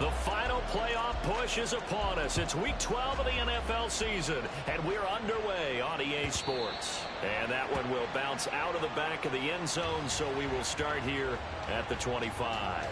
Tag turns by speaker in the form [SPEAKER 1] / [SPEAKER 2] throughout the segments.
[SPEAKER 1] The final playoff push is upon us. It's week 12 of the NFL season, and we're underway on EA Sports. And that one will bounce out of the back of the end zone, so we will start here at the 25.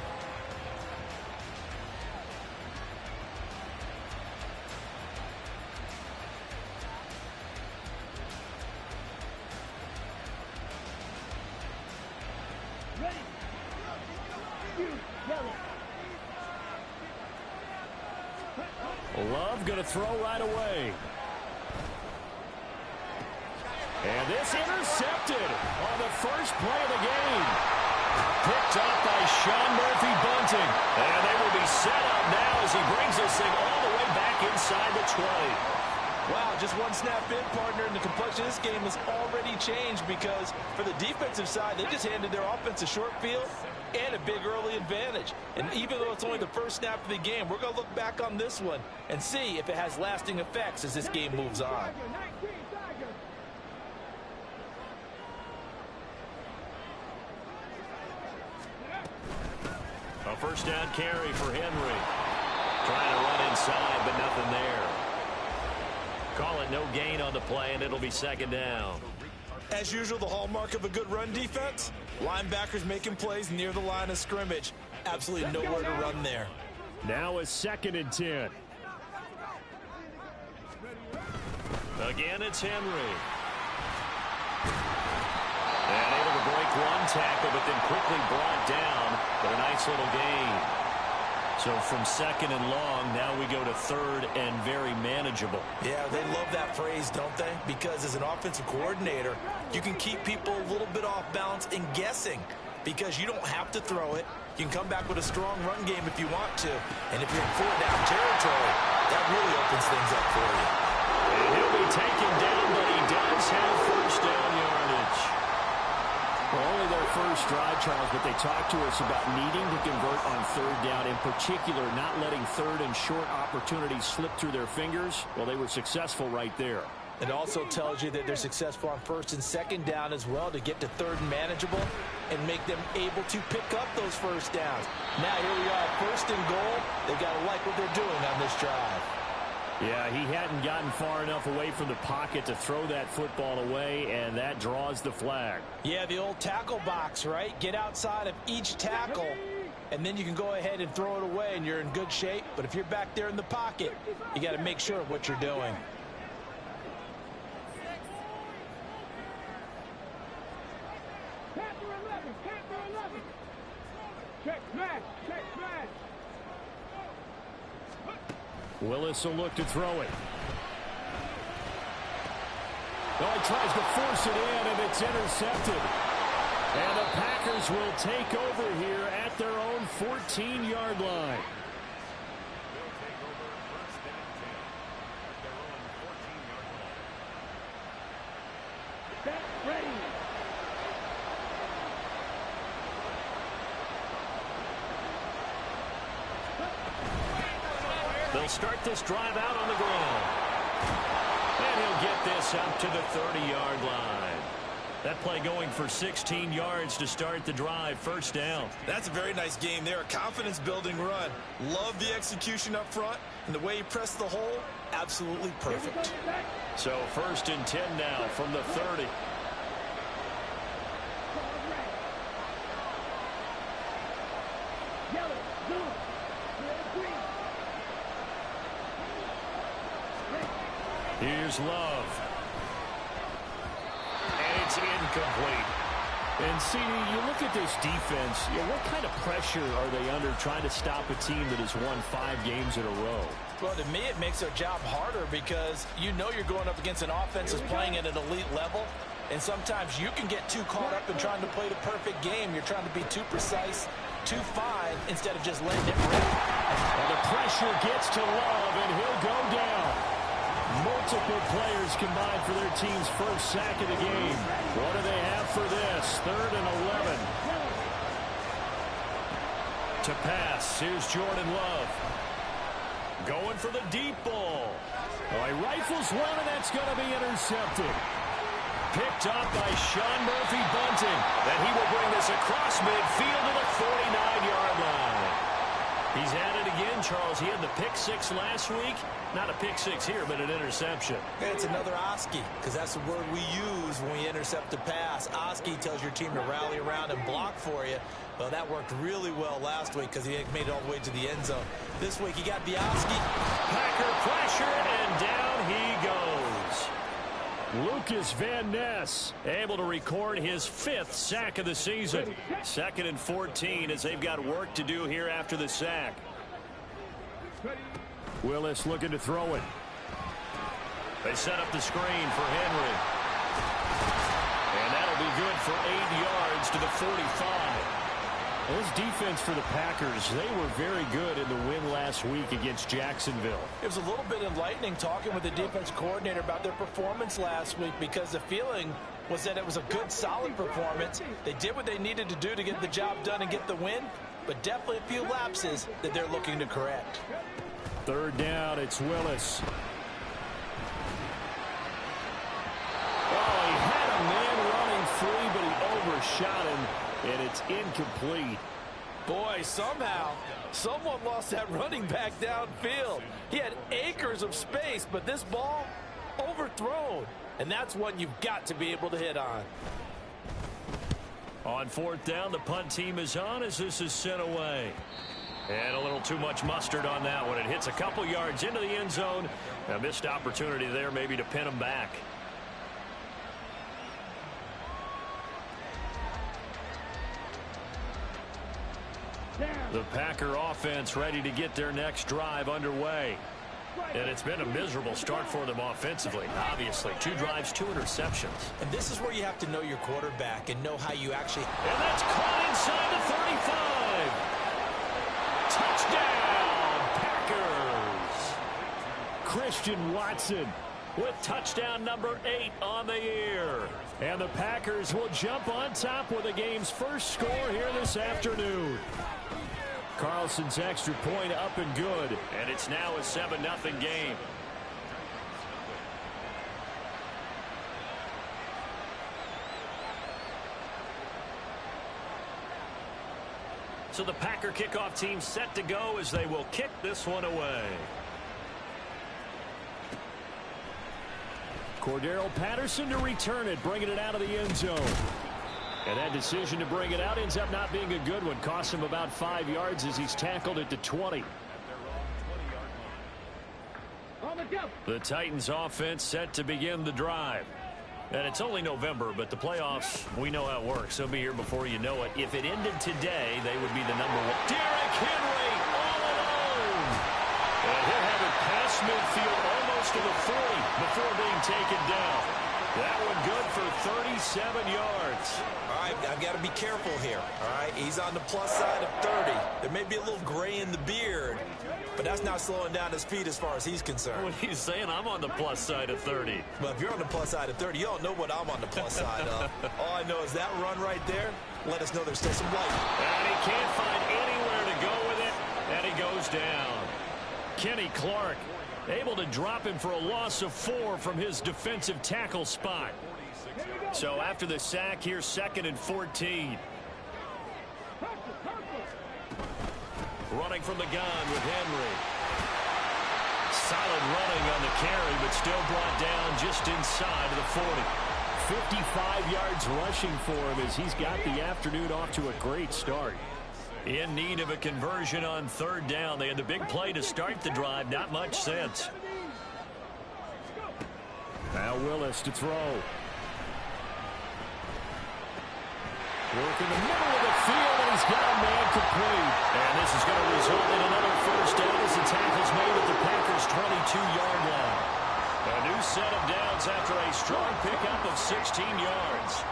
[SPEAKER 1] Love going to throw right away. And this intercepted on the first play of the game. Picked up by Sean Murphy-Bunting. And they will be set up now as he brings this thing all the way back inside the 20.
[SPEAKER 2] Wow, just one snap in, partner, and the complexion of this game has already changed because for the defensive side, they just handed their offense a short field and a big early advantage. And even though it's only the first snap of the game, we're going to look back on this one and see if it has lasting effects as this game moves on.
[SPEAKER 1] A first down carry for Henry. Trying to run inside, but nothing there. Call it no gain on the play, and it'll be second down.
[SPEAKER 2] As usual, the hallmark of a good run defense, linebackers making plays near the line of scrimmage. Absolutely nowhere to run there.
[SPEAKER 3] Now a 2nd and 10.
[SPEAKER 1] Again, it's Henry. And able to break one tackle, but then quickly brought down. But a nice little gain. So from 2nd and long, now we go to 3rd and very manageable.
[SPEAKER 2] Yeah, they love that phrase, don't they? Because as an offensive coordinator, you can keep people a little bit off balance and guessing because you don't have to throw it. You can come back with a strong run game if you want to. And if you're in 4th-down territory, that really opens things up for you.
[SPEAKER 1] And he'll be taken down, but he does have first down yardage.
[SPEAKER 3] Well, only their first drive, Charles, but they talked to us about needing to convert on 3rd down, in particular not letting 3rd and short opportunities slip through their fingers. Well, they were successful right there.
[SPEAKER 2] It also tells you that they're successful on 1st and 2nd down as well to get to 3rd and manageable and make them able to pick up those first downs. Now here we are, 1st and goal. They've got to like what they're doing on this drive.
[SPEAKER 3] Yeah, he hadn't gotten far enough away from the pocket to throw that football away, and that draws the flag.
[SPEAKER 2] Yeah, the old tackle box, right? Get outside of each tackle, and then you can go ahead and throw it away, and you're in good shape. But if you're back there in the pocket, you got to make sure of what you're doing.
[SPEAKER 3] Willis will look to throw it. Oh, he tries to force it in, and it's intercepted. And the Packers will take over here at their own 14-yard line.
[SPEAKER 1] They'll start this drive out on the ground. And he'll get this up to the 30-yard line. That play going for 16 yards to start the drive. First down.
[SPEAKER 2] That's a very nice game there. A confidence-building run. Love the execution up front. And the way he pressed the hole, absolutely perfect.
[SPEAKER 1] So 1st and 10 now from the 30. Here's Love. And it's incomplete.
[SPEAKER 3] And, CD, you look at this defense, what kind of pressure are they under trying to stop a team that has won 5 games in a row?
[SPEAKER 2] Well, to me, it makes their job harder because you know you're going up against an offense that's playing at an elite level. And sometimes you can get too caught up in trying to play the perfect game. You're trying to be too precise, too fine, instead of just letting it rip.
[SPEAKER 3] And the pressure gets to Love, and he'll go down. Multiple players combined for their team's first sack of the game. What do they have for this? 3rd and 11.
[SPEAKER 1] To pass, here's Jordan Love. Going for the deep ball.
[SPEAKER 3] Oh, he rifles one, and that's going to be intercepted.
[SPEAKER 1] Picked up by Sean Murphy-Bunting. And he will bring this across midfield to the 49-yard line. He's at it again, game, Charles. He had the pick six last week. Not a pick six here, but an interception.
[SPEAKER 2] And it's another Oski, because that's the word we use when we intercept a pass. Oski tells your team to rally around and block for you. Well, that worked really well last week because he made it all the way to the end zone. This week, he got Oski.
[SPEAKER 1] Packer pressure, and down he goes. Lucas Van Ness able to record his 5th sack of the season. 2nd and 14 as they've got work to do here after the sack. Willis looking to throw it. They set up the screen for Henry. And that'll be good for 8 yards to the 45. This defense for the Packers, they were very good in the win last week against Jacksonville.
[SPEAKER 2] It was a little bit enlightening talking with the defense coordinator about their performance last week, because the feeling was that it was a good, solid performance. They did what they needed to do to get the job done and get the win, but definitely a few lapses that they're looking to correct.
[SPEAKER 3] 3rd down, it's Willis. Oh, he had a man running free, but he overshot him. And it's incomplete.
[SPEAKER 2] Boy, somehow, someone lost that running back downfield. He had acres of space, but this ball overthrown. And that's one you've got to be able to hit on.
[SPEAKER 1] On 4th down, the punt team is on as this is sent away. And a little too much mustard on that one. It hits a couple yards into the end zone. A missed opportunity there maybe to pin them back. The Packer offense ready to get their next drive underway. And it's been a miserable start for them offensively, obviously. 2 drives, 2 interceptions.
[SPEAKER 2] And this is where you have to know your quarterback and know how you actually...
[SPEAKER 1] And that's caught inside the 35. Touchdown, Packers. Christian Watson with touchdown number 8 on the year. And the Packers will jump on top with the game's first score here this afternoon. Carlson's extra point up and good. And it's now a 7-0 game. So the Packer kickoff team set to go as they will kick this one away. Cordero Patterson to return it, bringing it out of the end zone. And that decision to bring it out ends up not being a good one. Cost him about 5 yards as he's tackled at the 20. The Titans offense set to begin the drive. And it's only November, but the playoffs, we know how it works. They'll be here before you know it. If it ended today, they would be the number 1. Derrick Henry all alone. And he'll have it past midfield almost to the 40 before being taken down. That one good for 37 yards.
[SPEAKER 2] All right, I've got to be careful here. All right, he's on the plus side of 30. There may be a little gray in the beard, but that's not slowing down his feet as far as he's concerned.
[SPEAKER 1] What he's saying, I'm on the plus side of 30.
[SPEAKER 2] Well, if you're on the plus side of 30, you don't know what I'm on the plus side of. All I know is that run right there, let us know there's still some light.
[SPEAKER 1] And he can't find anywhere to go with it, and he goes down. Kenny Clark able to drop him for a loss of 4 from his defensive tackle spot. So after the sack, here's 2nd and 14. Running from the gun with Henry. Solid running on the carry, but still brought down just inside of the 40. 55 yards rushing for him as he's got the afternoon off to a great start. In need of a conversion on 3rd down. They had the big play to start the drive. Not much sense.
[SPEAKER 3] Now Willis to throw. Work in the middle of the field, and he's got a man complete. And this is going to result in another 1st down as the tackle's made at the Packers' 22-yard line. A new set of downs after a strong pickup of 16 yards.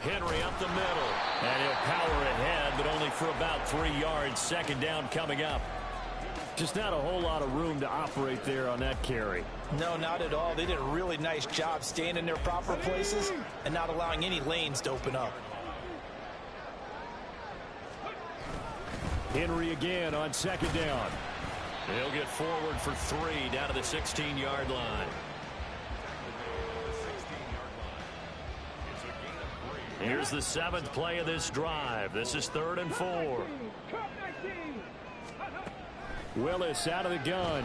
[SPEAKER 3] Henry up the middle. And he'll power ahead, but only for about 3 yards. 2nd down coming up. Just not a whole lot of room to operate there on that carry.
[SPEAKER 2] No, not at all. They did a really nice job staying in their proper places and not allowing any lanes to open up.
[SPEAKER 3] Henry again on 2nd down.
[SPEAKER 1] They'll get forward for 3 down to the 16-yard line. Here's the 7th play of this drive. This is 3rd and 4.
[SPEAKER 3] Willis out of the gun.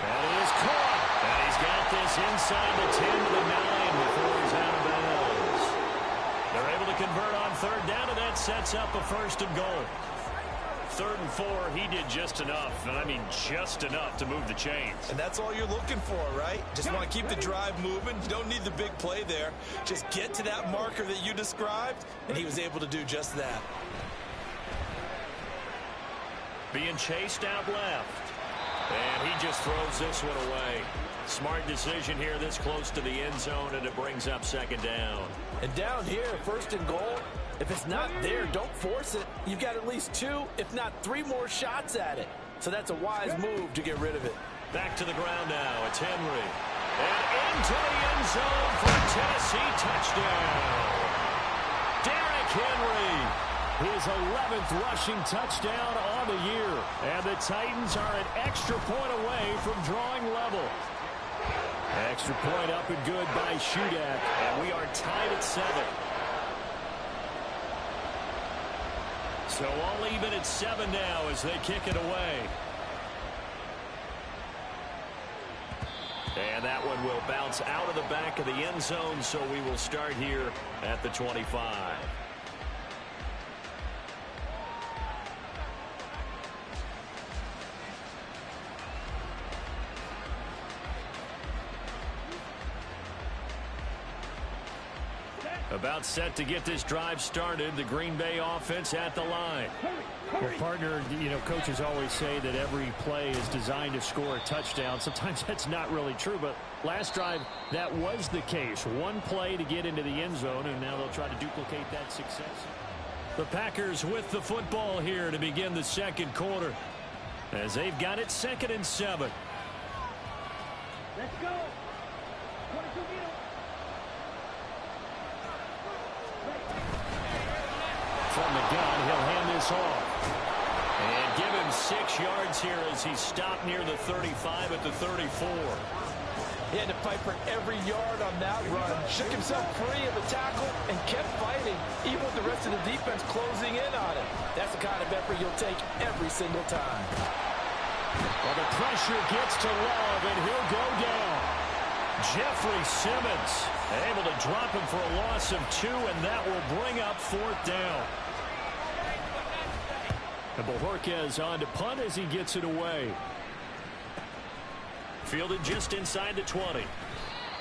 [SPEAKER 3] That is caught. And he's got this inside the 10 to the 9 before he's out of bounds.
[SPEAKER 1] They're able to convert on 3rd down, and that sets up a 1st and goal.
[SPEAKER 4] 3rd and 4, he did just enough, and I mean just enough to move the chains.
[SPEAKER 2] And that's all you're looking for, right? Just want to keep the drive moving. You don't need the big play there. Just get to that marker that you described, and he was able to do just that.
[SPEAKER 1] Being chased out left. And he just throws this one away. Smart decision here this close to the end zone, and it brings up 2nd down.
[SPEAKER 2] And down here, 1st and goal, if it's not there, don't force it. You've got at least 2, if not 3 more shots at it. So that's a wise move to get rid of it.
[SPEAKER 1] Back to the ground now. It's Henry. And into the end zone for a Tennessee touchdown. Derrick Henry.
[SPEAKER 3] His 11th rushing touchdown on the year. And the Titans are an extra point away from drawing level. Extra point up and good by Shudak.
[SPEAKER 1] And we are tied at 7. So all even at 7 now as they kick it away. And that one will bounce out of the back of the end zone, so we will start here at the 25. About set to get this drive started. The Green Bay offense at the line.
[SPEAKER 3] Well, partner, you know, coaches always say that every play is designed to score a touchdown. Sometimes that's not really true, but last drive, that was the case. One play to get into the end zone, and now they'll try to duplicate that success.
[SPEAKER 1] The Packers with the football here to begin the 2nd quarter, as they've got it 2nd and 7.
[SPEAKER 5] Let's go. 22 meters.
[SPEAKER 1] From the gun, he'll hand this off. And give him 6 yards here as he stopped near the 35 at the 34.
[SPEAKER 2] He had to fight for every yard on that run. Shook himself free of the tackle and kept fighting, even with the rest of the defense closing in on him. That's the kind of effort you'll take every single time.
[SPEAKER 1] Well, the pressure gets to Love, and he'll go down. Jeffrey Simmons able to drop him for a loss of 2, and that will bring up 4th down.
[SPEAKER 3] And Bojorquez on to punt as he gets it away.
[SPEAKER 1] Fielded just inside the 20.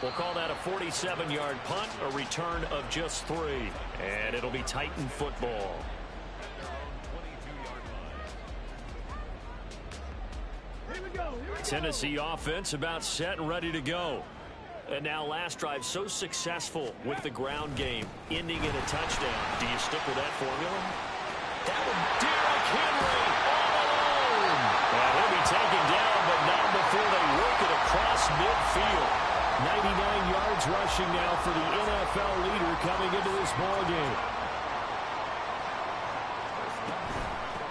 [SPEAKER 1] We'll call that a 47-yard punt, a return of just 3. And it'll be Titan football. Tennessee offense about set and ready to go. And now last drive so successful with the ground game, ending in a touchdown. Do you stick with that formula? That would Derrick Henry all alone. Well, he'll be taken down, but not before they work it across midfield.
[SPEAKER 3] 99 yards rushing now for the NFL leader coming into this ball game.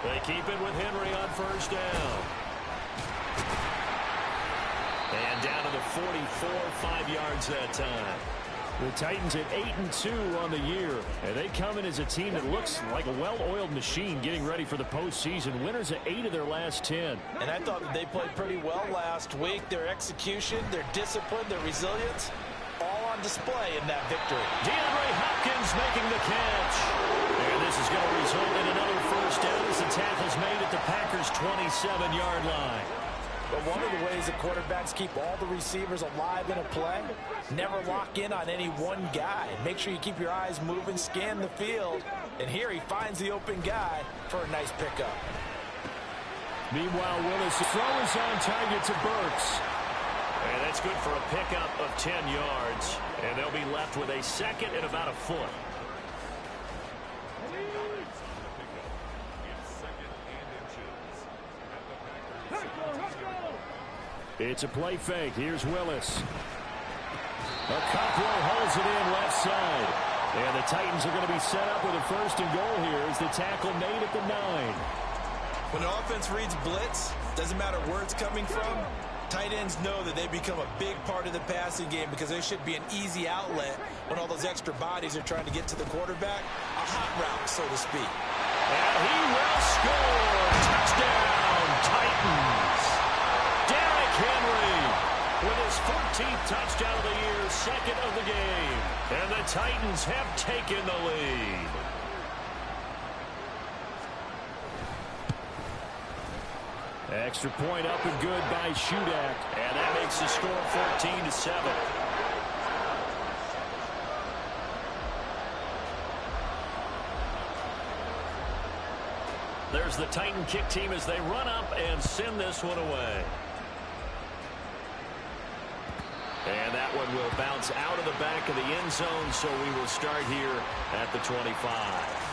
[SPEAKER 1] They keep it with Henry on 1st down. And down to the 44, 5 yards that time.
[SPEAKER 3] The Titans at 8-2 on the year. And they come in as a team that looks like a well-oiled machine getting ready for the postseason. Winners of 8 of their last 10.
[SPEAKER 2] And I thought that they played pretty well last week. Their execution, their discipline, their resilience, all on display in that victory.
[SPEAKER 1] DeAndre Hopkins making the catch. And this is going to result in another 1st down as the tackle's made at the Packers' 27-yard line.
[SPEAKER 2] But one of the ways that quarterbacks keep all the receivers alive in a play, never lock in on any one guy. Make sure you keep your eyes moving, scan the field. And here he finds the open guy for a nice pickup.
[SPEAKER 3] Meanwhile, Willis throws on target to Burks.
[SPEAKER 1] And that's good for a pickup of 10 yards. And they'll be left with a 2nd and about a foot.
[SPEAKER 3] It's a play fake. Here's Willis. Okafro holds it in left side. And the Titans are going to be set up with a 1st and goal here as the tackle made at the 9.
[SPEAKER 2] When the offense reads blitz, doesn't matter where it's coming from, Tight ends know that they become a big part of the passing game because there should be an easy outlet when all those extra bodies are trying to get to the quarterback. A hot route, so to speak.
[SPEAKER 1] And he will score. Touchdown, Titans. Derrick Henry with his 14th touchdown of the year, second of the game. And the Titans have taken the lead.
[SPEAKER 3] Extra point up and good by Shudak.
[SPEAKER 1] And that makes the score 14-7. There's the Titan kick team as they run up and send this one away. And that one will bounce out of the back of the end zone, so we will start here at the 25.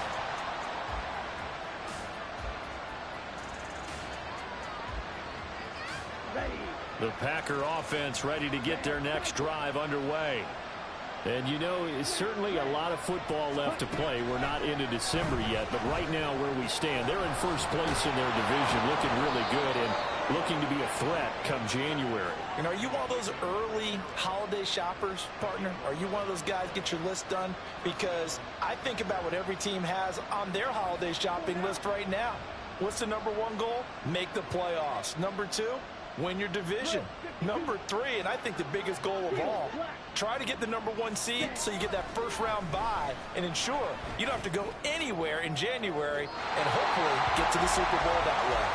[SPEAKER 1] The Packer offense ready to get their next drive underway.
[SPEAKER 3] And, you know, it's certainly a lot of football left to play. We're not into December yet, but right now where we stand, they're in first place in their division, looking really good and looking to be a threat come January.
[SPEAKER 2] And are you one of those early holiday shoppers, partner? Are you one of those guys get your list done? Because I think about what every team has on their holiday shopping list right now. What's the number one goal? Make the playoffs. Number two, win your division. Number three, and I think the biggest goal of all, try to get the number one seed so you get that first round bye and ensure you don't have to go anywhere in January and hopefully get to the Super Bowl that way.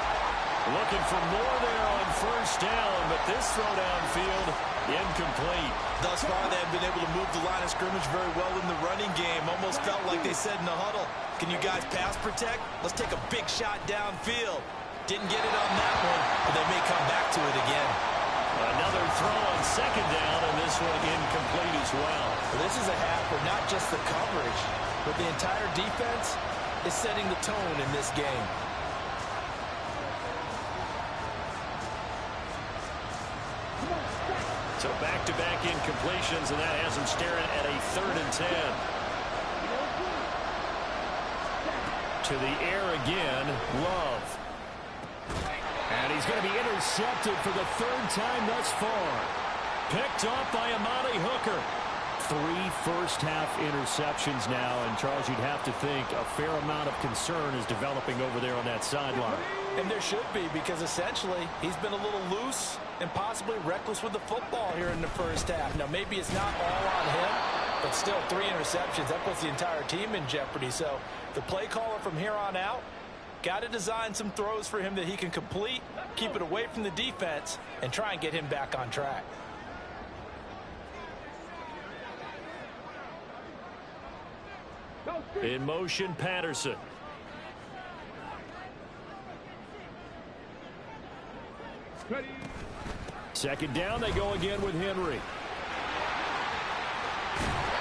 [SPEAKER 1] Looking for more there on first down, but this throw downfield incomplete.
[SPEAKER 2] Thus far, they have been able to move the line of scrimmage very well in the running game. Almost felt like they said in the huddle, can you guys pass protect? Let's take a big shot downfield. Didn't get it on that one, but they may come back to it again.
[SPEAKER 1] Another throw on second down, and this one incomplete as well.
[SPEAKER 2] This is a half where not just the coverage, but the entire defense is setting the tone in this game.
[SPEAKER 1] So back-to-back incompletions, and that has them staring at a 3rd and 10. To the air again, Love. And he's going to be intercepted for the 3rd time thus far. Picked off by Amani Hooker.
[SPEAKER 3] 3 first-half interceptions now, and Charles, you'd have to think a fair amount of concern is developing over there on that sideline.
[SPEAKER 2] And there should be, because essentially he's been a little loose and possibly reckless with the football here in the first half. Now, maybe it's not all on him, but still 3 interceptions. That puts the entire team in jeopardy. So the play caller from here on out got to design some throws for him that he can complete, keep it away from the defense, and try and get him back on track.
[SPEAKER 1] In motion, Patterson.
[SPEAKER 5] Ready.
[SPEAKER 3] Second down, they go again with Henry.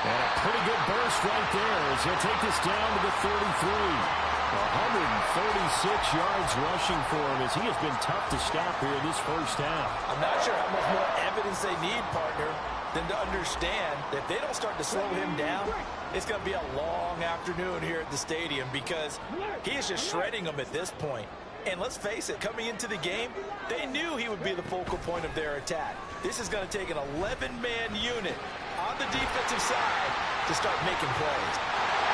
[SPEAKER 3] And a pretty good burst right there as he'll take this down to the 33. 136 yards rushing for him as he has been tough to stop here this first half.
[SPEAKER 2] I'm not sure how much more evidence they need, partner, than to understand that if they don't start to slow him down, it's going to be a long afternoon here at the stadium because he is just shredding them at this point. And let's face it, coming into the game, they knew he would be the focal point of their attack. This is going to take an 11-man unit on the defensive side to start making plays.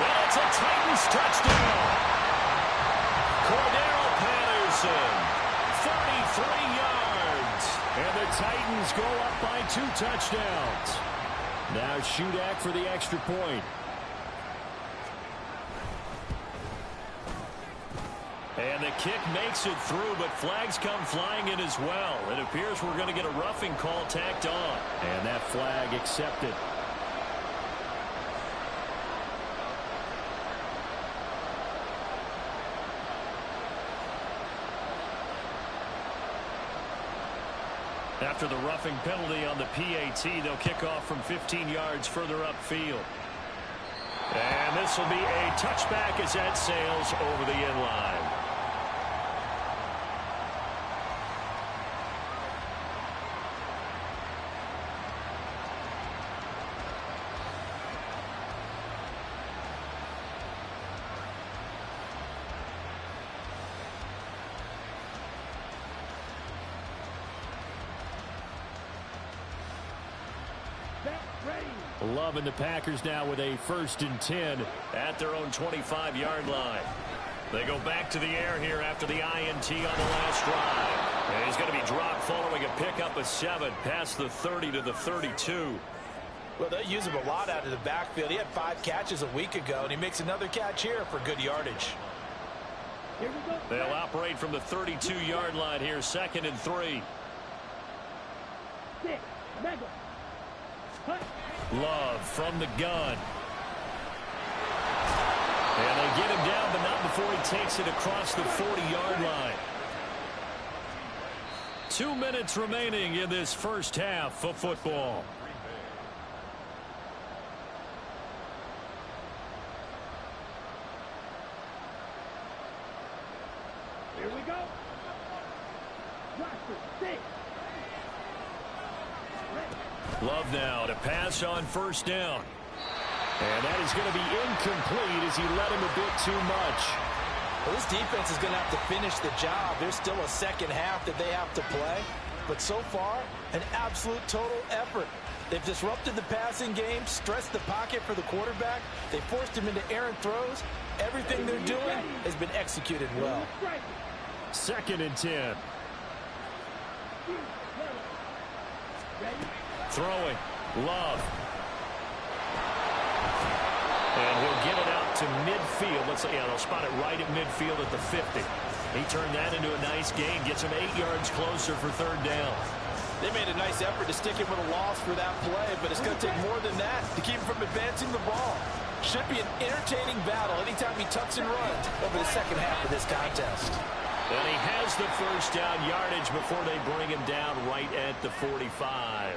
[SPEAKER 1] Well, it's a Titans touchdown. Cordero Patterson, 33 yards.
[SPEAKER 3] And the Titans go up by 2 touchdowns. Now Shudak for the extra point.
[SPEAKER 1] And the kick makes it through, but flags come flying in as well. It appears we're going to get a roughing call tacked on.
[SPEAKER 3] And that flag accepted.
[SPEAKER 1] After the roughing penalty on the PAT, they'll kick off from 15 yards further upfield. And this will be a touchback as that sails over the end line.
[SPEAKER 3] Love and the Packers now with a 1st and 10
[SPEAKER 1] at their own 25-yard line. They go back to the air here after the INT on the last drive. And he's going to be dropped following a pickup of 7 past the 30 to the 32.
[SPEAKER 2] Well, they use him a lot out of the backfield. He had 5 catches a week ago, and he makes another catch here for good yardage.
[SPEAKER 1] They'll operate from the 32-yard line here, 2nd and 3. Love from the gun. And they get him down, but not before he takes it across the 40-yard line. 2 minutes remaining in this first half of football.
[SPEAKER 5] Here we go.
[SPEAKER 1] Love now to pass on 1st down. And that is going to be incomplete as he led him a bit too much.
[SPEAKER 2] Well, this defense is going to have to finish the job. There's still a second half that they have to play. But so far, an absolute total effort. They've disrupted the passing game, stressed the pocket for the quarterback. They forced him into errant throws. Everything they're doing has been executed well.
[SPEAKER 3] 2nd and 10.
[SPEAKER 1] Throwing. Love. And he'll get it out to midfield. They'll spot it right at midfield at the 50. He turned that into a nice gain. Gets him 8 yards closer for 3rd down.
[SPEAKER 2] They made a nice effort to stick him with a loss for that play, but it's going to take more than that to keep him from advancing the ball. Should be an entertaining battle anytime he tucks and runs over the second half of this contest.
[SPEAKER 1] And he has the 1st down yardage before they bring him down right at the 45.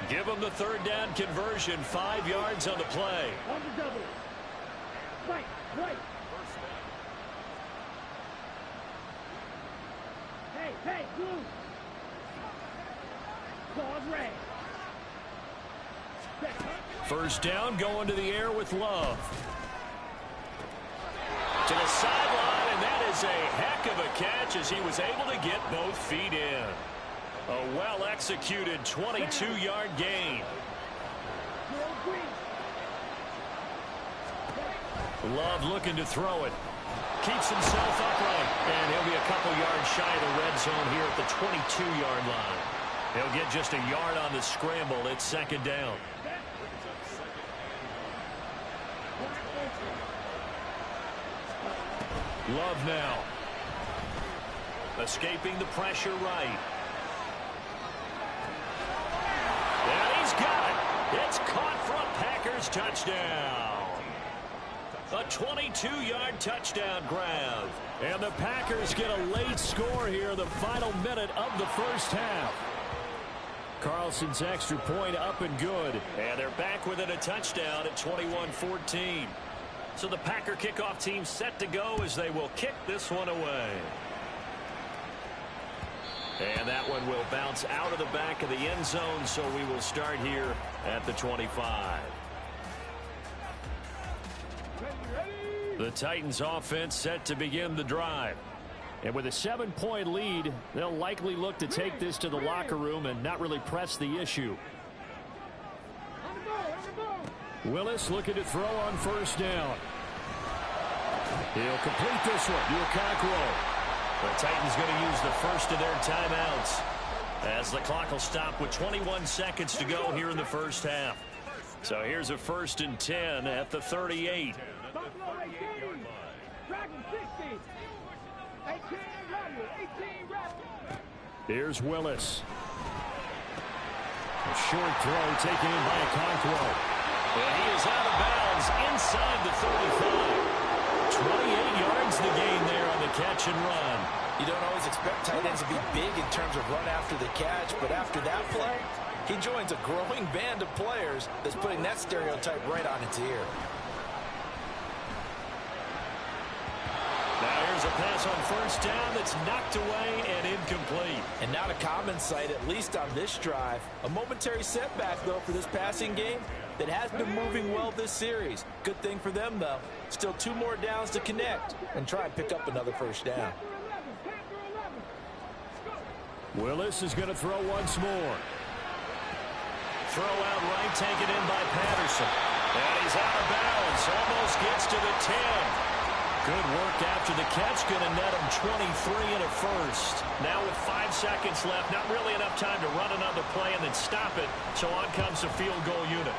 [SPEAKER 1] Give him the 3rd down conversion, 5 yards on the play.
[SPEAKER 5] On the double. Right. Hey, blue. Claws red.
[SPEAKER 1] 1st down, going to the air with Love. To the sideline, and that is a heck of a catch as he was able to get both feet in. A well-executed 22-yard gain. Love looking to throw it. Keeps himself upright, and he'll be a couple yards shy of the red zone here at the 22-yard line. He'll get just a yard on the scramble. It's 2nd down. Love now. Escaping the pressure right. And he's got it. It's caught for a Packers touchdown. A 22-yard touchdown grab. And the Packers get a late score here, the final minute of the first half. Carlson's extra point up and good. And they're back within a touchdown at 21-14. So the Packer kickoff team set to go as they will kick this one away. And that one will bounce out of the back of the end zone, so we will start here at the 25. The Titans offense set to begin the drive. And with a 7-point lead, they'll likely look to take this to the locker room and not really press the issue. Willis looking to throw on 1st down. He'll complete this one. Okakwo. The Titans going to use the first of their timeouts as the clock will stop with 21 seconds to go here in the first half. So here's a 1st and 10 at the 38. Here's Willis. A short throw taken in by Okakwo. And he is out of bounds inside the 35. 28 yards the gain there on the catch and run.
[SPEAKER 2] You don't always expect tight ends to be big in terms of run after the catch, but after that play, he joins a growing band of players that's putting that stereotype right on its ear.
[SPEAKER 1] Now here's a pass on 1st down that's knocked away and incomplete.
[SPEAKER 2] And not a common sight, at least on this drive. A momentary setback, though, for this passing game that has been moving well this series. Good thing for them, though. Still 2 more downs to connect and try and pick up another 1st down.
[SPEAKER 3] Willis is going to throw once more.
[SPEAKER 1] Throw out right, taken in by Patterson. And he's out of bounds. Almost gets to the 10. Good work after the catch. Going to net him 23 and a first. Now with 5 seconds left, not really enough time to run another play and then stop it. So on comes the field goal unit.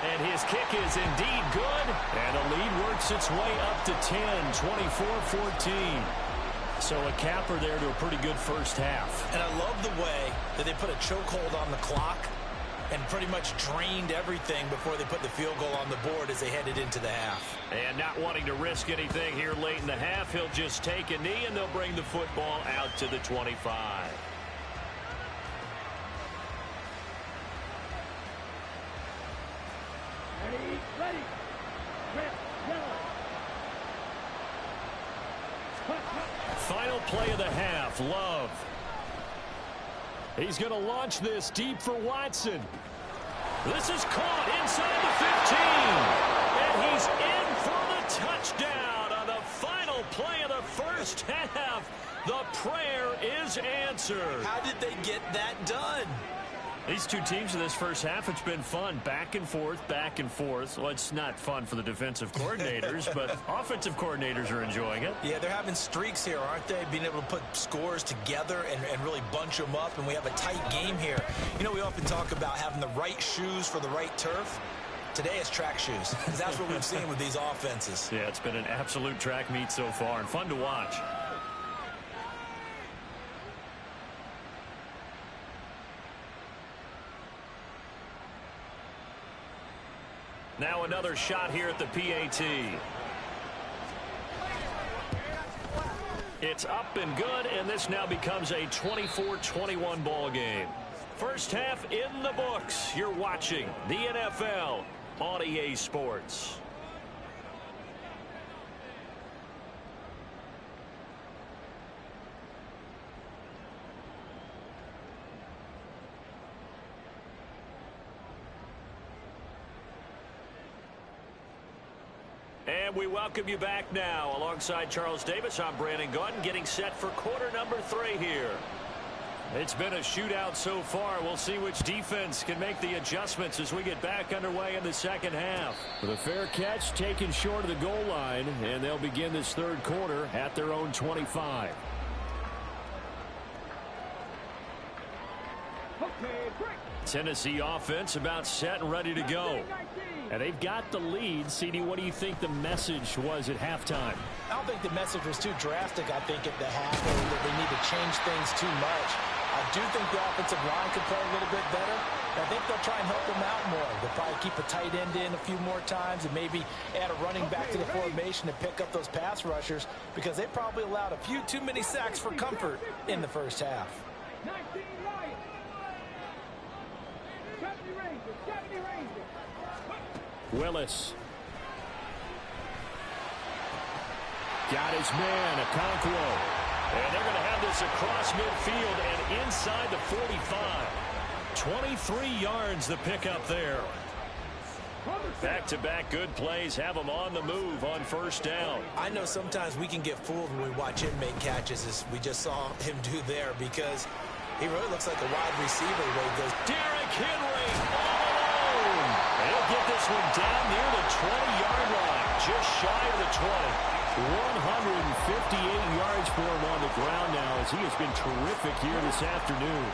[SPEAKER 1] And his kick is indeed good. And the lead works its way up to 10, 24-14. So a capper there to a pretty good first half.
[SPEAKER 2] And I love the way that they put a chokehold on the clock and pretty much drained everything before they put the field goal on the board as they headed into the half.
[SPEAKER 1] And not wanting to risk anything here late in the half, he'll just take a knee and they'll bring the football out to the 25.
[SPEAKER 5] Ready. Red, yellow.
[SPEAKER 1] Final play of the half, Love. He's going to launch this deep for Watson. This is caught inside the 15. And he's in for the touchdown on the final play of the first half. The prayer is answered.
[SPEAKER 2] How did they get that done?
[SPEAKER 1] These two teams in this first half, it's been fun. Back and forth, back and forth. Well, it's not fun for the defensive coordinators, but offensive coordinators are enjoying it.
[SPEAKER 2] Yeah, they're having streaks here, aren't they? Being able to put scores together and really bunch them up, and we have a tight game here. You know, we often talk about having the right shoes for the right turf. Today it's track shoes, because that's what we've seen with these offenses.
[SPEAKER 1] Yeah, it's been an absolute track meet so far, and fun to watch. Now another shot here at the PAT. It's up and good, and this now becomes a 24-21 ball game. First half in the books. You're watching the NFL on EA Sports. And we welcome you back now. Alongside Charles Davis, I'm Brandon Gaudin, getting set for quarter number 3 here. It's been a shootout so far. We'll see which defense can make the adjustments as we get back underway in the second half.
[SPEAKER 3] With a fair catch taken short of the goal line, and they'll begin this third quarter at their own 25.
[SPEAKER 5] Okay, break.
[SPEAKER 3] Tennessee offense about set and ready to go. And they've got the lead. CD, what do you think the message was at halftime?
[SPEAKER 2] I don't think the message was too drastic, I think, at the half, or that they need to change things too much. I do think the offensive line could play a little bit better. I think they'll try and help them out more. They'll probably keep a tight end in a few more times and maybe add a running back to the formation to pick up those pass rushers, because they probably allowed a few too many sacks for comfort in the first half.
[SPEAKER 5] 19 Lions. 70 Rangers. 70 Rangers.
[SPEAKER 3] Willis. Got his man, Okonkwo.
[SPEAKER 1] And they're going to have this across midfield and inside the 45. 23 yards the pickup there. Back-to-back good plays have them on the move on first down.
[SPEAKER 2] I know sometimes we can get fooled when we watch him make catches, as we just saw him do there, because he really looks like a wide receiver the way he goes.
[SPEAKER 1] Derrick Henry all alone. He'll get this one down near the 20-yard line, just shy of the 20.
[SPEAKER 3] 158 yards for him on the ground now, as he has been terrific here this afternoon.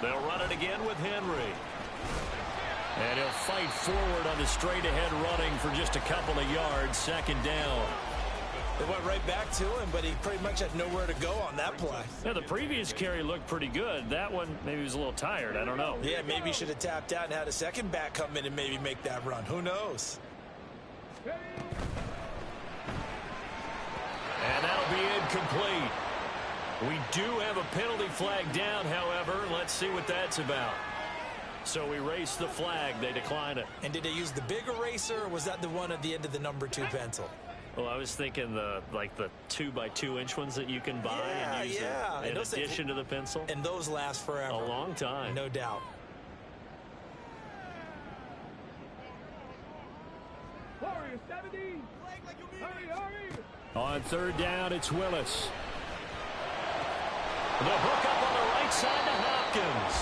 [SPEAKER 1] They'll run it again with Henry. And he'll fight forward on the straight-ahead running for just a couple of yards. Second down.
[SPEAKER 2] They went right back to him, but he pretty much had nowhere to go on that play.
[SPEAKER 1] Yeah, the previous carry looked pretty good. That one, maybe he was a little tired. I don't know.
[SPEAKER 2] Yeah, maybe he should have tapped out and had a second back come in and maybe make that run. Who knows?
[SPEAKER 1] And that'll be incomplete. We do have a penalty flag down, however. Let's see what that's about. So we race the flag. They decline it.
[SPEAKER 2] And did they use the big eraser, or was that the one at the end of the number 2 pencil?
[SPEAKER 1] Well, I was thinking the 2x2-inch ones that you can buy and use in addition to the pencil.
[SPEAKER 2] And those last forever.
[SPEAKER 1] A long time.
[SPEAKER 2] No doubt.
[SPEAKER 5] Warriors 70. Hurry, hurry.
[SPEAKER 3] On third down, it's Willis.
[SPEAKER 1] The hook up on the right side to Hopkins.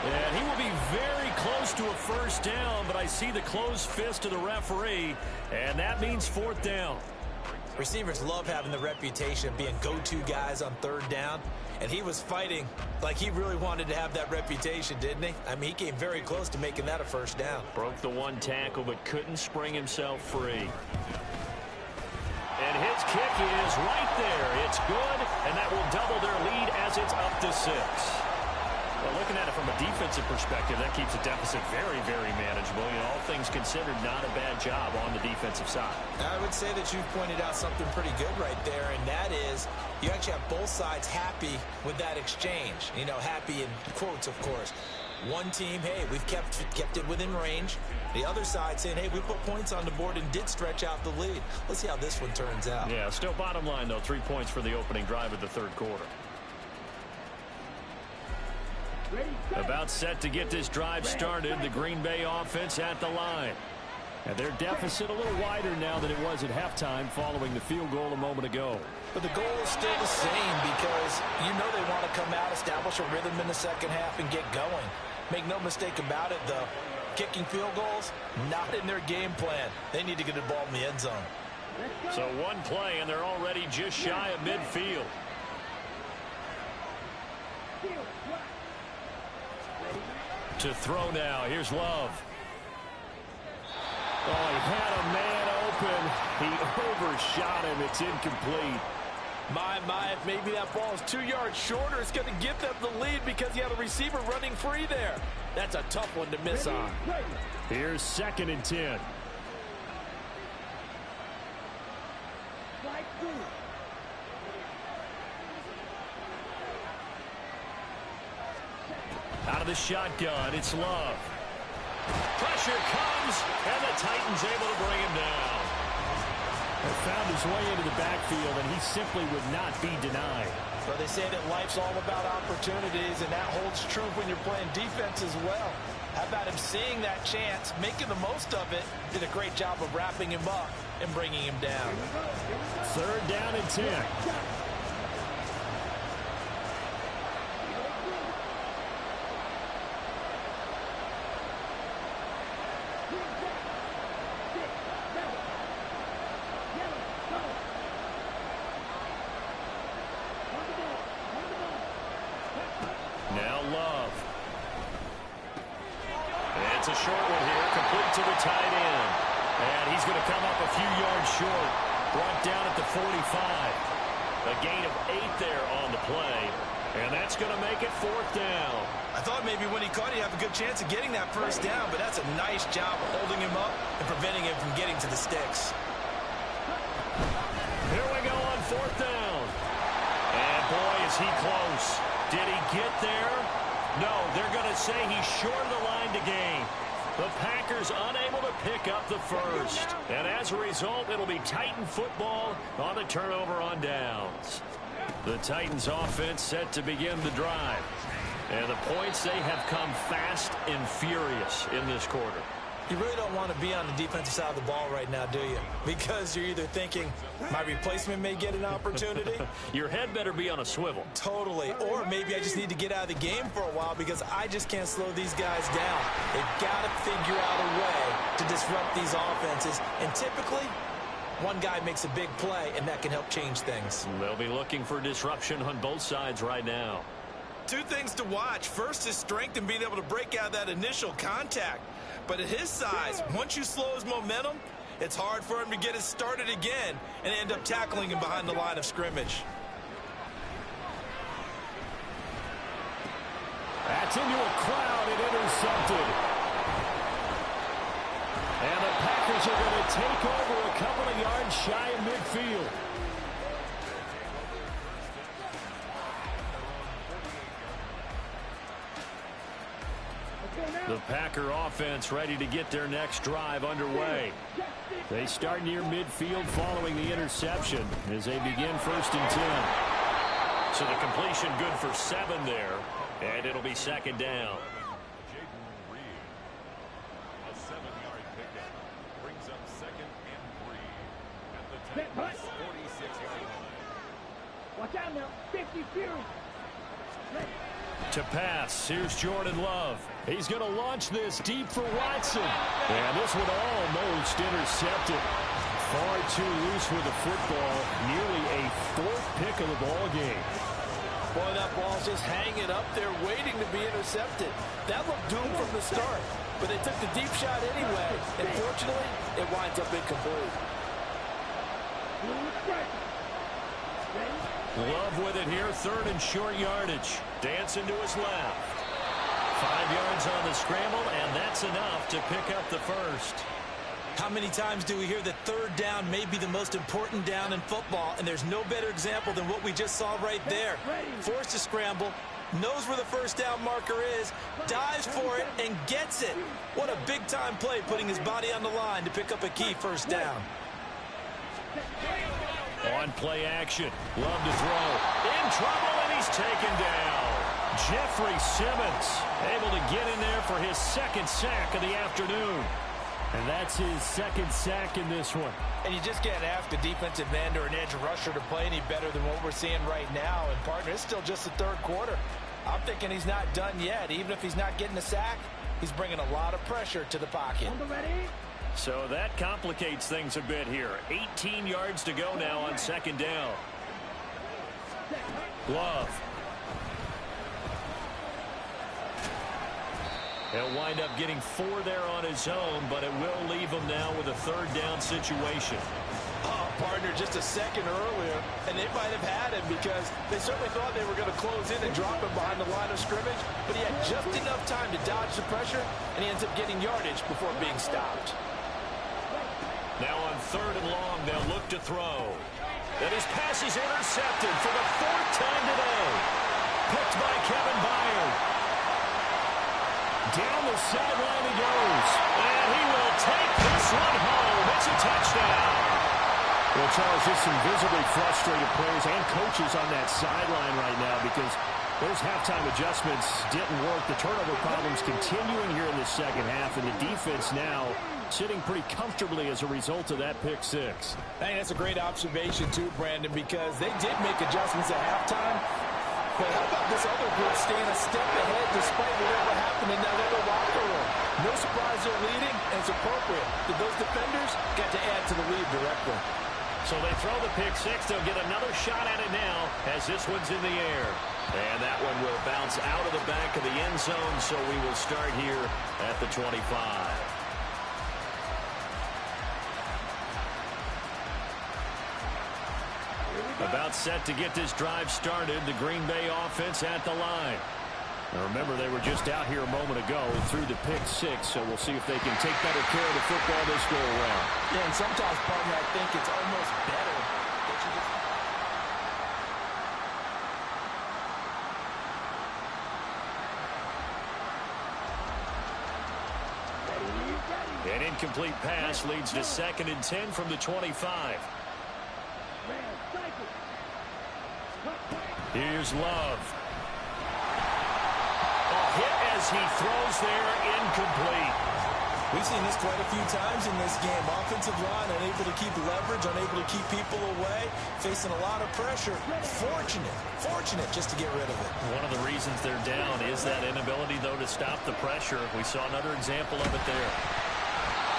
[SPEAKER 1] And he will be very close to a first down, but I see the closed fist of the referee, and that means 4th down.
[SPEAKER 2] Receivers love having the reputation of being go-to guys on 3rd down, and he was fighting like he really wanted to have that reputation, didn't he? I mean, he came very close to making that a first down.
[SPEAKER 1] Broke the one tackle, but couldn't spring himself free. And his kick is right there. It's good, and that will double their lead as it's up to 6. Well, looking at it from a defensive perspective, that keeps the deficit very, very manageable. You know, all things considered, not a bad job on the defensive side.
[SPEAKER 2] I would say that you've pointed out something pretty good right there, and that is you actually have both sides happy with that exchange. You know, happy in quotes, of course. One team, hey, we've kept it within range. The other side saying, hey, we put points on the board and did stretch out the lead. Let's see how this one turns out.
[SPEAKER 1] Yeah, still bottom line, though, 3 points for the opening drive of the 3rd quarter. About set to get this drive started, the Green Bay offense at the line. And their deficit a little wider now than it was at halftime following the field goal a moment ago.
[SPEAKER 2] But the goal is still the same because you know they want to come out, establish a rhythm in the second half, and get going. Make no mistake about it, though. Kicking field goals, not in their game plan. They need to get the ball in the end zone.
[SPEAKER 1] So one play, and they're already just shy of midfield. To throw now. Here's Love. Oh, he had a man open. He overshot him. It's incomplete.
[SPEAKER 2] My, if maybe that ball is 2 yards shorter, it's going to give them the lead because you have a receiver running free there. That's a tough one to miss on.
[SPEAKER 1] Here's 2nd and 10. Out of the shotgun, it's Love. Pressure comes, and the Titans able to bring him down. He found his way into the backfield, and he simply would not be denied.
[SPEAKER 2] Well, they say that life's all about opportunities, and that holds true when you're playing defense as well. How about him seeing that chance, making the most of it, did a great job of wrapping him up and bringing him down.
[SPEAKER 1] 3rd down and 10. Now Love. It's a short one here, complete to the tight end. And he's going to come up a few yards short. Brought down at the 45. A gain of 8 there on the play. And that's going to make it 4th down.
[SPEAKER 2] I thought maybe when he caught it, he'd have a good chance of getting that first down, but that's a nice job of holding him up and preventing him from getting to the sticks.
[SPEAKER 1] Here we go on 4th down. And boy, is he close. Did he get there? No, they're going to say he's short of the line to gain. The Packers unable to pick up the first. And as a result, it'll be Titan football on the turnover on downs. The Titans offense set to begin the drive. And the points, they have come fast and furious in this quarter.
[SPEAKER 2] You really don't want to be on the defensive side of the ball right now, do you? Because you're either thinking, my replacement may get an opportunity.
[SPEAKER 1] Your head better be on a swivel.
[SPEAKER 2] Totally. Or maybe I just need to get out of the game for a while because I just can't slow these guys down. They've got to figure out a way to disrupt these offenses. And typically, one guy makes a big play, and that can help change things.
[SPEAKER 1] They'll be looking for disruption on both sides right now.
[SPEAKER 2] 2 things to watch. First is strength and being able to break out that initial contact. But at his size, once you slow his momentum, it's hard for him to get it started again and end up tackling him behind the line of scrimmage.
[SPEAKER 1] That's into a crowd and intercepted. And the Packers are going to take over a couple of yards shy of midfield. The Packer offense ready to get their next drive underway. They start near midfield following the interception as they begin 1st and 10. So the completion good for 7 there, and it'll be 2nd down.
[SPEAKER 6] A 7-yard pickup brings up 2nd and 3 at the Titans' 46-yard line.
[SPEAKER 5] Watch out now. 50 Fury.
[SPEAKER 1] To pass, here's Jordan Love. He's going to launch this deep for Watson. And this one almost intercepted. Far too loose with the football. Nearly a fourth pick of the ball game.
[SPEAKER 2] Boy, that ball's just hanging up there waiting to be intercepted. That looked doomed from the start. But they took the deep shot anyway. And fortunately, it winds up incomplete.
[SPEAKER 1] Love with it here, 3rd and short yardage. Dancing to his left. 5 yards on the scramble, and that's enough to pick up the first.
[SPEAKER 7] How many times do we hear that 3rd down may be the most important down in football, and there's no better example than what we just saw right there. Forced to scramble, knows where the first down marker is, dives for it, and gets it. What a big-time play, putting his body on the line to pick up a key first down.
[SPEAKER 1] On play action. Love to throw. In trouble, and he's taken down. Jeffrey Simmons able to get in there for his 2nd sack of the afternoon.
[SPEAKER 3] And that's his 2nd sack in this one.
[SPEAKER 2] And you just can't ask a defensive end or an edge rusher to play any better than what we're seeing right now. And, partner, it's still just the 3rd quarter. I'm thinking he's not done yet. Even if he's not getting a sack, he's bringing a lot of pressure to the pocket.
[SPEAKER 1] So that complicates things a bit here. 18 yards to go now on 2nd down. Love. He'll wind up getting 4 there on his own, but it will leave him now with a 3rd down situation.
[SPEAKER 2] Oh, partner, just a second earlier, and they might have had him because they certainly thought they were going to close in and drop him behind the line of scrimmage, but he had just enough time to dodge the pressure, and he ends up getting yardage before being stopped.
[SPEAKER 1] Now on 3rd and long, they'll look to throw. And his pass is intercepted for the 4th time today. Picked by Kevin Byard. Down the sideline he goes. And he will take this one home. It's a touchdown.
[SPEAKER 3] Well, Charles, just some visibly frustrated players and coaches on that sideline right now because those halftime adjustments didn't work. The turnover problems continuing here in the 2nd half, and the defense now sitting pretty comfortably as a result of that pick 6.
[SPEAKER 2] I think that's a great observation, too, Brandon, because they did make adjustments at halftime. But how about this other group staying a step ahead despite whatever happened in that other locker room? No surprise they're leading, and it's appropriate that those defenders got to add to the lead directly.
[SPEAKER 1] So they throw the pick 6. They'll get another shot at it now as this one's in the air. And that one will bounce out of the back of the end zone, so we will start here at the 25. About set to get this drive started, the Green Bay offense at the line.
[SPEAKER 3] Now remember, they were just out here a moment ago through the pick 6, so we'll see if they can take better care of the football this go around.
[SPEAKER 2] Yeah, and sometimes, partner, I think it's almost better that you just...
[SPEAKER 1] An incomplete pass leads to 2nd and 10 from the 25. Here's Love. A hit as he throws there, incomplete.
[SPEAKER 7] We've seen this quite a few times in this game. Offensive line unable to keep leverage, unable to keep people away, facing a lot of pressure. Fortunate just to get rid of it.
[SPEAKER 1] One of the reasons they're down is that inability, though, to stop the pressure. We saw another example of it there.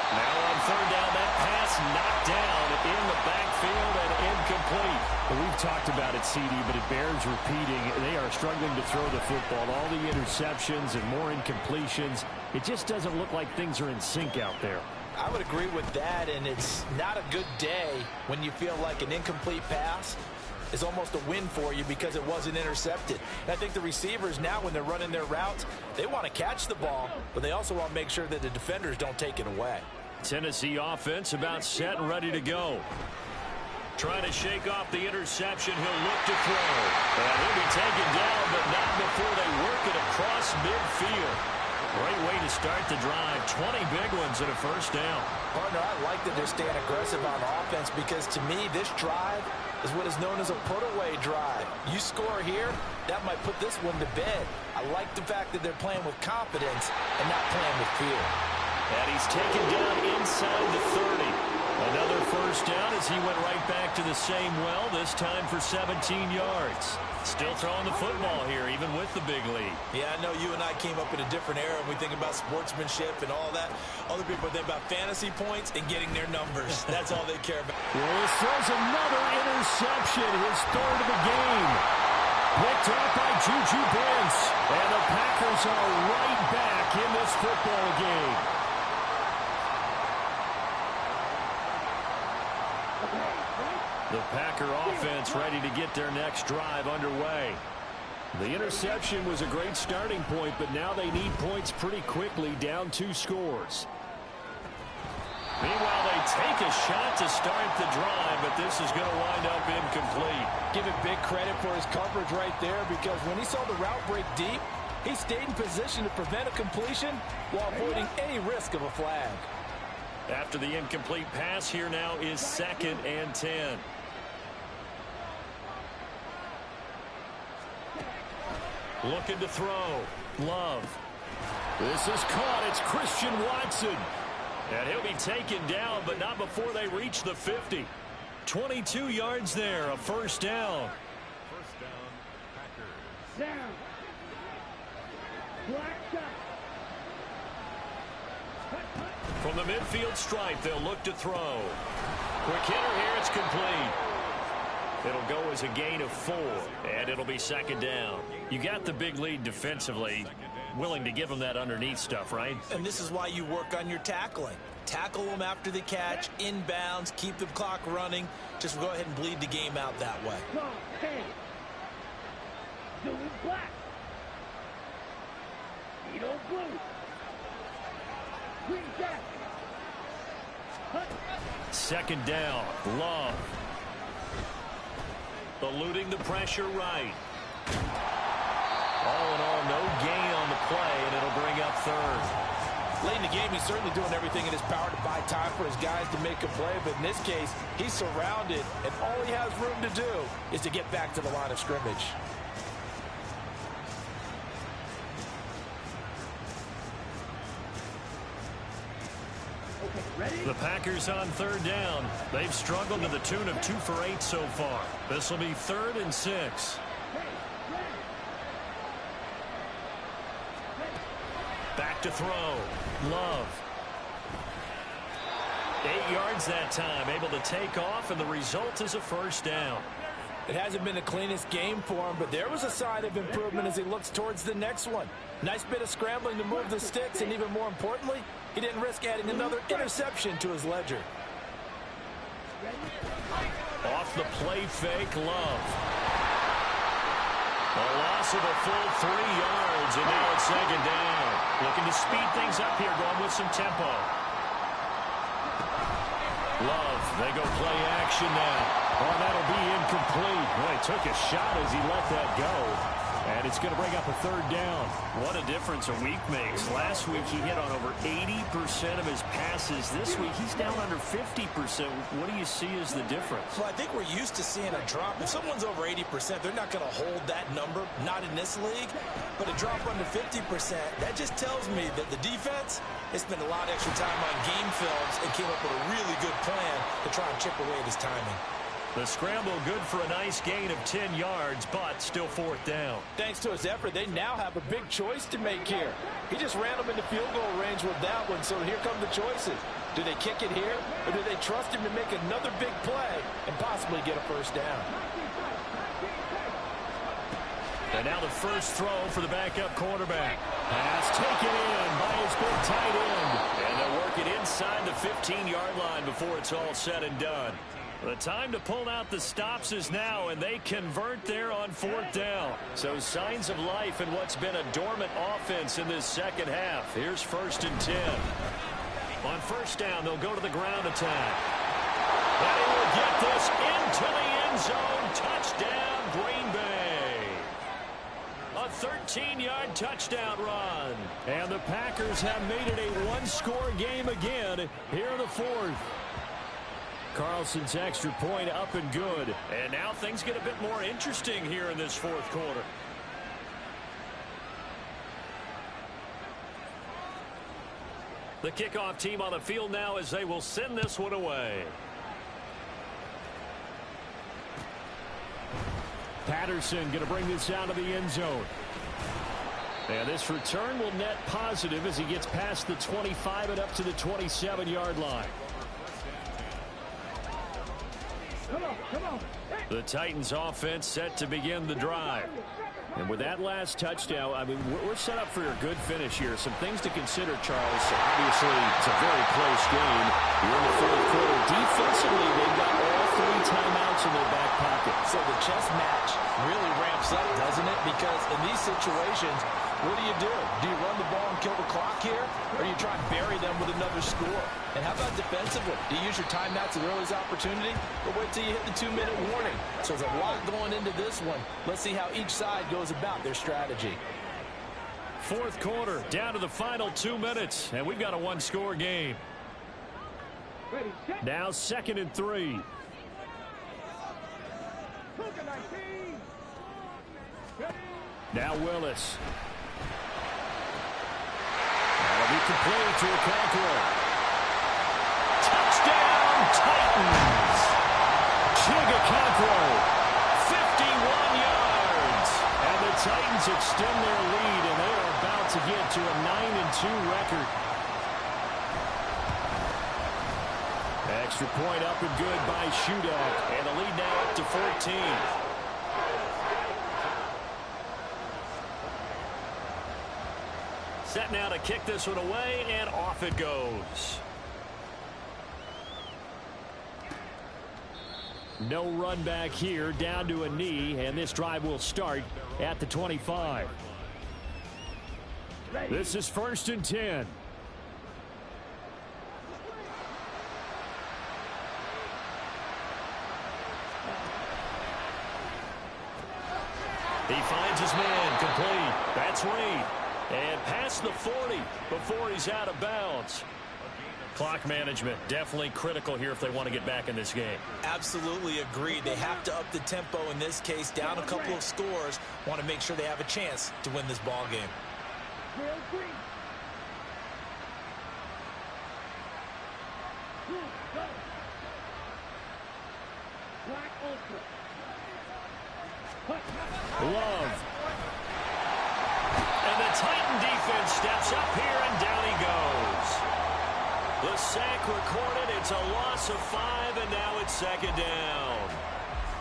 [SPEAKER 1] Now on 3rd down, that pass knocked down in the backfield and incomplete.
[SPEAKER 3] Well, we've talked about it, CD, but it bears repeating. They are struggling to throw the football. All the interceptions and more incompletions. It just doesn't look like things are in sync out there.
[SPEAKER 2] I would agree with that, and it's not a good day when you feel like an incomplete pass is almost a win for you because it wasn't intercepted. And I think the receivers now, when they're running their routes, they want to catch the ball, but they also want to make sure that the defenders don't take it away.
[SPEAKER 1] Tennessee offense about set and ready to go. Trying to shake off the interception. He'll look to throw. And he'll be taken down, but not before they work it across midfield. Great way to start the drive. 20 big ones and a first down.
[SPEAKER 2] Partner, I like that they're staying aggressive on offense because to me, this drive is what is known as a put-away drive. You score here, that might put this one to bed. I like the fact that they're playing with confidence and not playing with fear.
[SPEAKER 1] And he's taken down inside the 30. Another first first down as he went right back to the same well, this time for 17 yards. Still throwing the football here, even with the big lead.
[SPEAKER 7] Yeah, I know you and I came up in a different era, and we think about sportsmanship and all that. Other people think about fantasy points and getting their numbers. That's all they care about.
[SPEAKER 3] Willis throws another interception, his third of the game. Picked off by Juju Brents. And the Packers are right back in this football game.
[SPEAKER 1] The Packer offense ready to get their next drive underway.
[SPEAKER 3] The interception was a great starting point, but now they need points pretty quickly, down 2 scores.
[SPEAKER 1] Meanwhile, they take a shot to start the drive, but this is going to wind up incomplete.
[SPEAKER 2] Give it big credit for his coverage right there, because when he saw the route break deep, he stayed in position to prevent a completion while avoiding any risk of a flag.
[SPEAKER 1] After the incomplete pass, here now is 2nd and 10. Looking to throw. Love.
[SPEAKER 3] This is caught. It's Christian Watson.
[SPEAKER 1] And he'll be taken down, but not before they reach the 50. 22 yards there, a first down.
[SPEAKER 6] First down, Packers.
[SPEAKER 5] Down. Black shot.
[SPEAKER 1] From the midfield stripe, they'll look to throw. Quick hitter here, it's complete. It'll go as a gain of 4, and it'll be 2nd down. You got the big lead defensively. Willing to give them that underneath stuff, right?
[SPEAKER 7] And this is why you work on your tackling. Tackle them after the catch, inbounds, keep the clock running. Just go ahead and bleed the game out that way.
[SPEAKER 5] Come on, hey. Blue is black. Edo blue. Green jacket. Hut.
[SPEAKER 1] 2nd down. Love. Eluding the pressure right. All in all, no gain on the play, and it'll bring up 3rd.
[SPEAKER 2] Late in the game, he's certainly doing everything in his power to buy time for his guys to make a play, but in this case, he's surrounded, and all he has room to do is to get back to the line of scrimmage.
[SPEAKER 1] The Packers on 3rd down. They've struggled to the tune of 2 for 8 so far. This will be 3rd and 6. Back to throw. Love. 8 yards that time, able to take off, and the result is a first down.
[SPEAKER 2] It hasn't been the cleanest game for him, but there was a sign of improvement as he looks towards the next one. Nice bit of scrambling to move the sticks, and even more importantly, he didn't risk adding another interception to his ledger.
[SPEAKER 1] Off the play fake, Love. A loss of a full 3 yards, and now it's 2nd down. Looking to speed things up here, going with some tempo. Love, they go play action now. Oh, that'll be incomplete. Boy, he took a shot as he let that go. And it's going to bring up a 3rd down. What a difference a week makes. Last week he hit on over 80% of his passes. This week he's down under 50%. What do you see as the difference?
[SPEAKER 7] Well, I think we're used to seeing a drop. If someone's over 80%, they're not going to hold that number, not in this league. But a drop under 50%, that just tells me that the defense has spent a lot of extra time on game films and came up with a really good plan to try and chip away at his timing.
[SPEAKER 1] The scramble good for a nice gain of 10 yards, but still 4th down.
[SPEAKER 2] Thanks to his effort, they now have a big choice to make here. He just ran them into field goal range with that one, so here come the choices. Do they kick it here, or do they trust him to make another big play and possibly get a first down?
[SPEAKER 1] And now the first throw for the backup quarterback. Pass taken in by his big tight end. And they'll work it inside the 15-yard line before it's all said and done. The time to pull out the stops is now, and they convert there on 4th down. So signs of life in what's been a dormant offense in this second half. Here's 1st and 10. On 1st down, they'll go to the ground attack. And he will get this into the end zone. Touchdown, Green Bay. A 13-yard touchdown run.
[SPEAKER 3] And the Packers have made it a one-score game again here in the 4th. Carlson's extra point up and good.
[SPEAKER 1] And now things get a bit more interesting here in this 4th quarter. The kickoff team on the field now as they will send this one away.
[SPEAKER 3] Patterson going to bring this out of the end zone. And this return will net positive as he gets past the 25 and up to the 27-yard line.
[SPEAKER 5] Come on.
[SPEAKER 3] The Titans offense set to begin the drive. And with that last touchdown, I mean, we're set up for a good finish here. Some things to consider, Charles. Obviously, it's a very close game. You're in the fourth quarter. Defensively, they've got all 3 timeouts in their back pocket.
[SPEAKER 2] So the chess match really ramps up, doesn't it? Because in these situations, what do? Do you run the ball and kill the clock here? Or do you try and bury them with another score? And how about defensively? Do you use your timeouts at the earliest opportunity? Or wait till you hit the 2-minute warning? So there's a lot going into this one. Let's see how each side goes about their strategy.
[SPEAKER 3] Fourth quarter, down to the final 2 minutes. And we've got a 1-score game. Now 2nd and 3. Now Willis. That'll be complete to Okonkwo. Touchdown, Titans. Chig Okonkwo, 51 yards. And the Titans extend their lead, and they are about to get to a 9-2 record. Extra point up and good by Shudak. And the lead now up to 14. Set now to kick this one away, and off it goes. No run back here, down to a knee, and this drive will start at the 25. This is 1st and 10. He finds his man, complete. That's Reed. And past the 40 before he's out of bounds. Clock management definitely critical here if they want to get back in this game.
[SPEAKER 7] Absolutely agreed. They have to up the tempo in this case, down a couple of scores. Want to make sure they have a chance to win this ball game.
[SPEAKER 3] Love. And the Titan defense steps up here, and down he goes. The sack recorded. It's a loss of 5, and now it's 2nd down.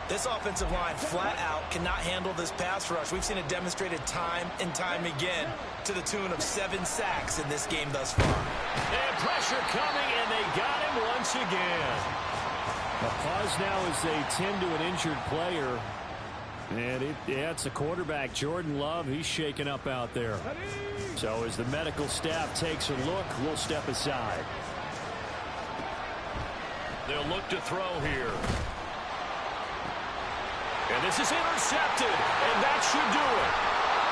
[SPEAKER 7] This offensive line flat out cannot handle this pass rush. We've seen it demonstrated time and time again to the tune of 7 sacks in this game thus far.
[SPEAKER 3] And pressure coming, and they got him once again. A pause now as they tend to an injured player. And it's the quarterback, Jordan Love. He's shaken up out there. So as the medical staff takes a look, we'll step aside. They'll look to throw here. And this is intercepted, and that should do it.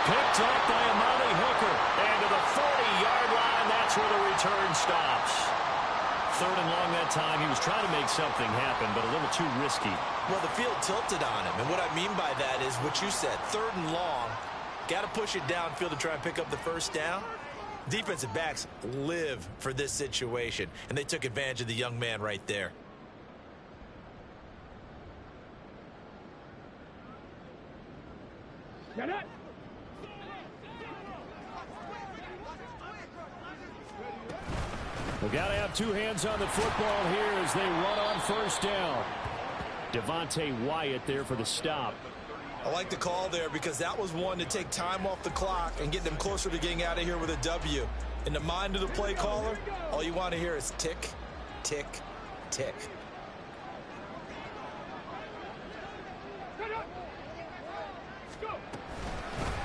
[SPEAKER 3] Picked up by Amani Hooker. And to the 40-yard line, that's where the return stops. 3rd and long that time. He was trying to make something happen, but a little too risky.
[SPEAKER 7] Well, the field tilted on him, and what I mean by that is what you said, 3rd and long. Got to push it downfield to try and pick up the first down. Defensive backs live for this situation, and they took advantage of the young man right there.
[SPEAKER 5] Get it!
[SPEAKER 3] We got to have 2 hands on the football here as they run on 1st down. Devontae Wyatt there for the stop.
[SPEAKER 7] I like the call there because that was one to take time off the clock and get them closer to getting out of here with a W. In the mind of the play caller, all you want to hear is tick, tick, tick.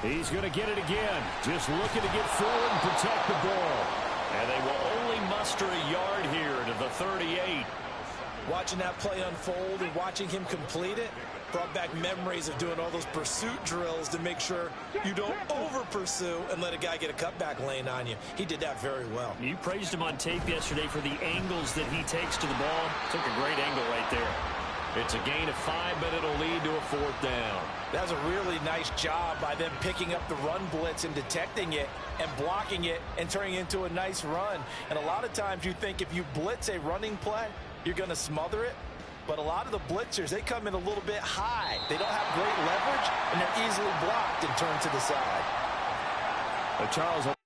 [SPEAKER 3] He's going to get it again. Just looking to get forward and protect the ball. And they will only muster a yard here to the 38.
[SPEAKER 7] Watching that play unfold and watching him complete it brought back memories of doing all those pursuit drills to make sure you don't over-pursue and let a guy get a cutback lane on you. He did that very well.
[SPEAKER 4] You praised him on tape yesterday for the angles that he takes to the ball. Took a great angle right there.
[SPEAKER 3] It's a gain of 5, but it'll lead to a 4th down.
[SPEAKER 7] That was a really nice job by them picking up the run blitz and detecting it and blocking it and turning it into a nice run. And a lot of times you think if you blitz a running play, you're going to smother it.
[SPEAKER 2] But a lot of the blitzers, they come in a little bit high. They don't have great leverage, and they're easily blocked and turned to the side.
[SPEAKER 3] Charles